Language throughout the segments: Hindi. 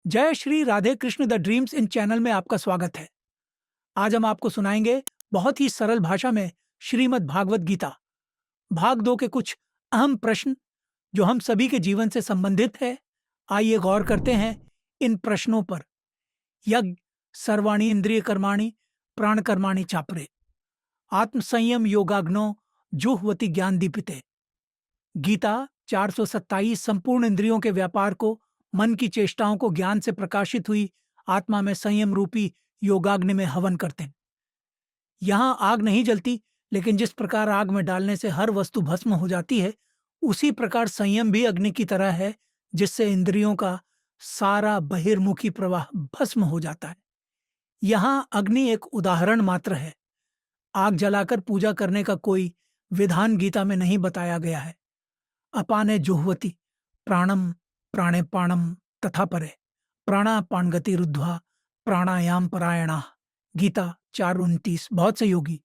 जय Shri Radhe Krishna the dreams in channel में आपका स्वागत है। आज हम आपको सुनाएंगे बहुत ही सरल भाषा में श्रीमद् भागवत गीता भाग 2 के कुछ अहम प्रश्न जो हम सभी के जीवन से संबंधित है। आइए गौर करते हैं इन प्रश्नों पर। यज्ञ सर्वाणि इंद्रिय कर्माणि प्राण कर्माणि चापरे आत्म संयम योगाग्नो जुह्वति ज्ञान दीपिते। गीता 427 संपूर्ण इंद्रियों के व्यापार को, मन की चेष्टाओं को ज्ञान से प्रकाशित हुई आत्मा में संयम रूपी योगाग्नि में हवन करते हैं। यहाँ आग नहीं जलती, लेकिन जिस प्रकार आग में डालने से हर वस्तु भस्म हो जाती है, उसी प्रकार संयम भी अग्नि की तरह है, जिससे इंद्रियों का सारा बहिर्मुखी प्रवाह भस्म हो जाता है। यहाँ अग्नि एक उदाहरण मात्र है। आग जलाकर पूजा करने का कोई विधान गीता में नहीं बताया गया है। अपाने जुह्वति प्राणम प्राणे पाणम तथा परे प्राणापान गति रुद्ध्वा प्राणायाम परायणा। गीता 4:29। बहुत से योगी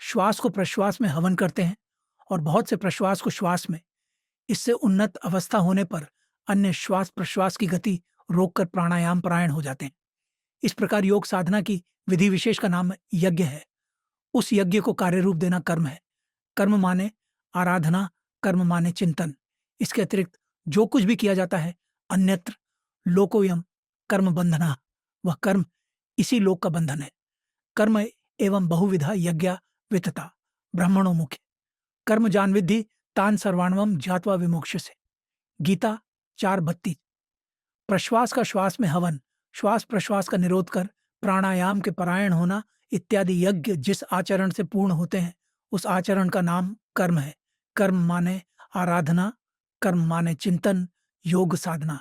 श्वास को प्रश्वास में हवन करते हैं और बहुत से प्रश्वास को श्वास में। इससे उन्नत अवस्था होने पर अन्य श्वास प्रश्वास की गति रोककर प्राणायाम परायण हो जाते हैं। इस प्रकार योग साधना की विधि विशेष का नाम यज्ञ है। उस यज्ञ को कार्य रूप देना कर्म है। कर्म माने आराधना, कर्म माने चिंतन। इसके अतिरिक्त जो कुछ भी किया जाता है अन्यत्र लोकोयम कर्म बंधना, वह कर्म इसी लोक का बंधन है। कर्म एवं बहुविधा यज्ञा वितता ब्राह्मणों मुख्य कर्म जान विद्धि तान सर्वाणवम ज्ञात्वा विमोक्ष्यसे। गीता 4:32। प्रश्वास का श्वास में हवन, श्वास प्रश्वास का निरोध कर प्राणायाम के परायण होना इत्यादि यज्ञ जिस आचरण से पूर्ण होते हैं, उस आचरण का नाम कर्म है। कर्म माने आराधना, कर्म माने चिंतन, योग साधना।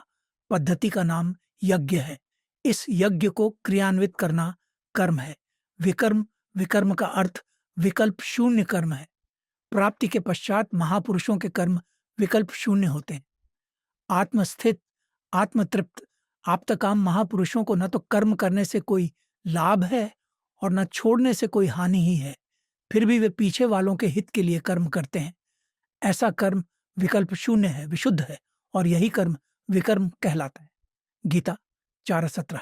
पद्धति का नाम यज्ञ है। इस यज्ञ को क्रियान्वित करना कर्म है। विकर्म, विकर्म का अर्थ विकल्प शून्य कर्म है। प्राप्ति के पश्चात महापुरुषों के कर्म विकल्प शून्य होते हैं। आत्मस्थित, आत्मतृप्त, आप्तकाम महापुरुषों को न तो कर्म करने से कोई लाभ है और न छोड़ने से कोई हानि ही है, फिर भी वे पीछे वालों के हित के लिए कर्म करते हैं। ऐसा कर्म विकल्प शून्य है, विशुद्ध है, और यही कर्म विकर्म कहलाता है। गीता 4:17।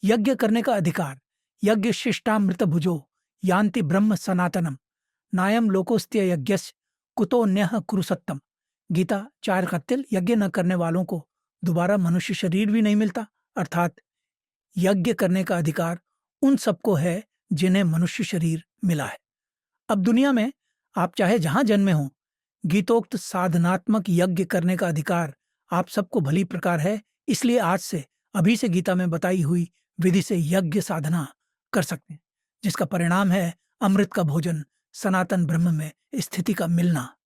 यज्ञ करने का अधिकार। यज्ञ शिष्टामृत भुजो यान्ति ब्रह्म सनातनम नायम लोकोस्त्य यज्ञस्य कुतोन्यः कुरु सत्तम। गीता 4:31। यज्ञ न करने वालों को दोबारा मनुष्य शरीर भी नहीं मिलता, अर्थात यज्ञ करने का अधिकार उन सबको है जिन्हें मनुष्य शरीर मिला है। अब दुनिया में आप चाहे जहां जन्मे हों, गीतोक्त साधनात्मक यज्ञ करने का अधिकार आप सबको भली प्रकार है। इसलिए आज से, अभी से गीता में बताई हुई विधि से यज्ञ साधना कर सकते हैं, जिसका परिणाम है अमृत का भोजन, सनातन ब्रह्म में स्थिति का मिलना।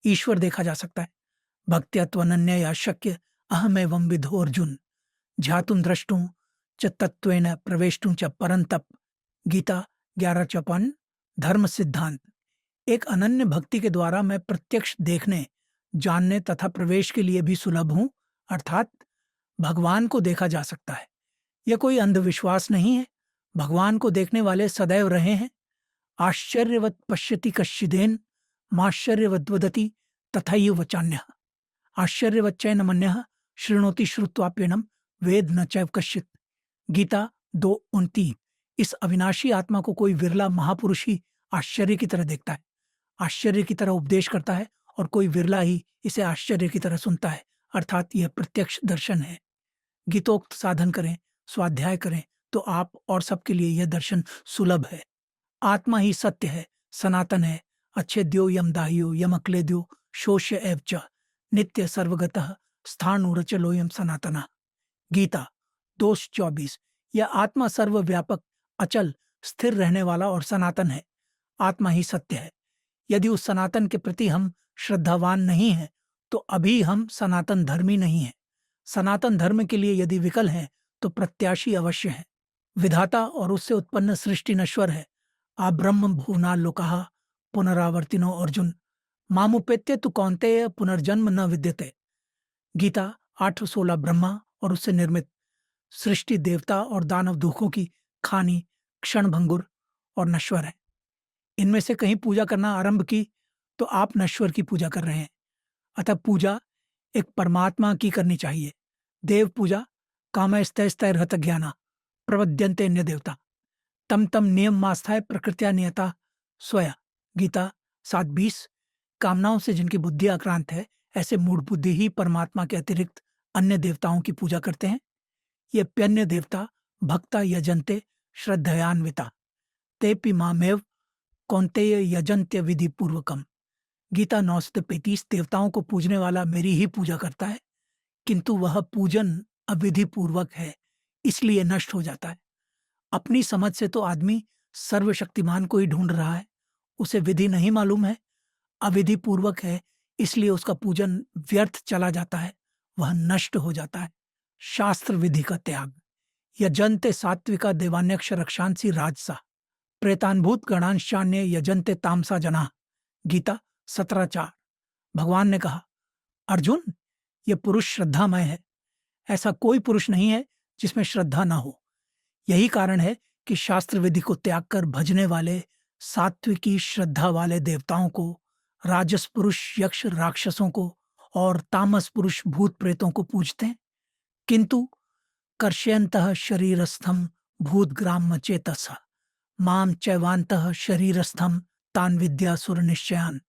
ईश्वर देखा जा सकता है। भक्त्या त्वनन्यया शक्य अहमेवं विधो अर्जुन ध्यातुं द्रष्टुं च तत्त्वेन प्रवेष्टुं च परंतप। गीता 11:54। धर्म सिद्धांत। एक अनन्य भक्ति के द्वारा मैं प्रत्यक्ष देखने, जानने तथा प्रवेश के लिए भी सुलभ हूं, अर्थात भगवान को देखा जा सकता है। यह कोई अंधविश्वास नहीं है। भगवान को देखने वाले सदैव रहे हैं। आश्चर्यवत पश्यति कश्चिदेन माश्चर्यवत वदति तथैव वचान्यः आश्चर्यवत चैन मन्यः शृणोति श्रुत्वाप्यनम वेद न चैव कश्चित्। गीता 2:29। इस अविनाशी आत्मा को कोई विरला महापुरुष ही आश्चर्य की तरह देखता है, आश्चर्य की तरह उपदेश करता है, और कोई विरला ही इसे आश्चर्य की तरह सुनता है, अर्थात यह प्रत्यक्ष दर्शन है। गीतोक्त साधन करें, स्वाध्याय करें, तो आप और सबके लिए यह दर्शन सुलभ है। आत्मा ही सत्य है, सनातन है। अच्छेद्यो यम दाह्यो यम अक्लेद्यो शोष्य एव च नित्य सर्वगतः स्थाणुरचलोयम सनातनः। गीता 2:24। यह आत्मा सर्वव्यापक, अचल, स्थिर रहने वाला और सनातन है। आत्मा ही सत्य है। यदि उस सनातन के प्रति हम श्रद्धावान नहीं हैं, तो अभी हम सनातन धर्मी नहीं हैं। सनातन धर्म के लिए यदि विकल हैं, तो प्रत्याशी अवश्य है। विधाता और उससे उत्पन्न सृष्टि नश्वर है। आप ब्रह्म भुवना लोकाः पुनरावर्तिनो अर्जुन मामुपेत्य तु कौन्तेय पुनर्जन्म न विद्यते। गीता 8:16। ब्रह्मा और उससे निर्मित सृष्टि देवता और दानव दुखों की खानी, क्षणभंगुर और नश्वर है। इनमें से कहीं पूजा करना आरंभ की तो आप नश्वर की पूजा कर रहे हैं। अतः पूजा एक परमात्मा की करनी चाहिए। देव पूजा कामस्तैस्तैर्हत ज्ञाना प्रपद्यन्ते अन्य देवता तम तम नियम मास्थाय प्रकृत्या नियता स्वया। गीता 7:20। कामनाओं से जिनकी बुद्धि आक्रांत है, ऐसे मूढ़ बुद्धि ही परमात्मा के अतिरिक्त अन्य देवताओं की पूजा करते हैं। ये प्यन्य देवता भक्ता यजन्ते श्रद्धयान्विता तेपि मामेव कौन्तेय यजन्त्य विधि पूर्वकम। गीता 9:35। देवताओं को पूजने वाला मेरी ही पूजा करता है, किंतु वह पूजन अविधि पूर्वक है, इसलिए नष्ट हो जाता है। अपनी समझ से तो आदमी सर्वशक्तिमान को ही ढूंढ रहा है, उसे विधि नहीं मालूम है, अविधि पूर्वक है, इसलिए उसका पूजन व्यर्थ चला जाता है, वह नष्ट हो जाता है। शास्त्र विधि का त्याग। यजन्ते सात्विका देवान्यक्ष रक्षांसी राजसा प्रेतान्भूत गणांशान्य यजन्ते तामसा जना। गीता 17:4। भगवान ने कहा, अर्जुन, यह पुरुष श्रद्धामय है। ऐसा कोई पुरुष नहीं है जिसमें श्रद्धा न हो। यही कारण है कि शास्त्र विधि को त्याग कर भजने वाले सात्विकी श्रद्धा वाले देवताओं को, राजस पुरुष यक्ष राक्षसों को और तामस पुरुष भूत प्रेतों को पूजते हैं। किंतु कर्षयन्तः शरीरस्थम भूतग्राम चेतस माम चैवान्तः शरीरस्थम तान विद्यासुर निश्चयान।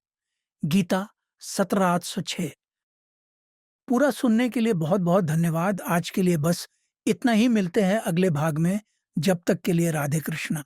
गीता 17:6। पूरा सुनने के लिए बहुत बहुत धन्यवाद। आज के लिए बस इतना ही। मिलते हैं अगले भाग में। जब तक के लिए राधे कृष्णा।